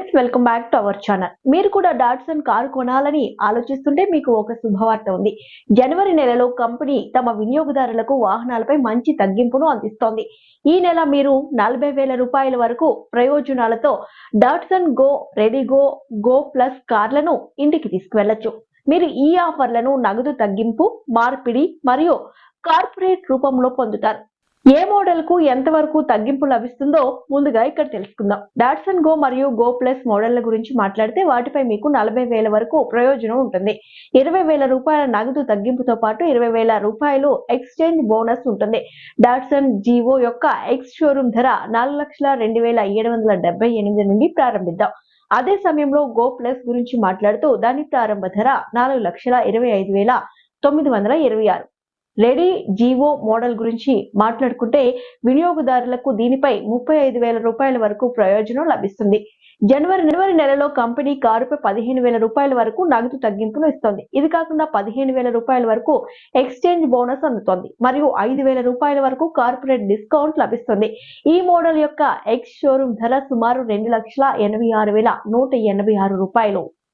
Friends, welcome back to our channel. మీరు కూడా Datsun car కొనాలని ఆలోచిస్తుంటే మీకు ఒక శుభవార్త ఉంది. జనవరి నెలలో కంపెనీ తమ వినియోగదారులకు వాహనాలపై మంచి తగ్గింపును అందిస్తోంది. ఈ నెల మీరు 40,000 రూపాయల వరకు ప్రయోజనాలతో Datsun go, redi-GO, go plus కార్లను ఇంటికి తీసుకువెళ్లొచ్చు. మీరు ఈ ఆఫర్లను నగదు తగ్గింపు, మార్పిడి మరియు కార్పొరేట్ రూపంలో పొందుతారు. ఏ మోడల్ కు ఎంత వరకు తగ్గింపు లభిస్తుందో ముందుగా ఇక్కడ తెలుసుకుందాం. డాట్సన్ గో మరియు గో ప్లస్ మోడళ్ల గురించి మాట్లాడితే వాటిపై మీకు 40,000 వరకు ప్రయోజనం ఉంటుంది. 20,000 రూపాయల నగదు తగ్గింపుతో పాటు 20,000 రూపాయలు ఎక్స్చేంజ్ బోనస్ ఉంటుంది. డాట్సన్ జీవో యొక్క ఎక్స్ షోరూమ్ ధర 4,02,778 నుండి ప్రారంభిద్దాం. అదే సమయంలో గో ప్లస్ గురించి మాట్లాడుతూ దాని ప్రారంభ ధర 4,25,926. రెడీ జీవో మోడల్ గురించి మాట్లాడుకుంటే వినియోగదారులకు దీనిపై 35,000 రూపాయల వరకు ప్రయోజనం లభిస్తుంది. జనవరి నెలలో కంపెనీ కారుపై 15,000 రూపాయల వరకు నగదు తగ్గింపును ఇస్తోంది. ఇది కాకుండా 15,000 రూపాయల వరకు ఎక్స్చేంజ్ బోనస్ అందుతోంది మరియు 5,000 రూపాయల వరకు కార్పొరేట్ డిస్కౌంట్ లభిస్తుంది. ఈ మోడల్ యొక్క ఎక్స్ షోరూమ్ ధర సుమారు 2,86,186 రూపాయలు.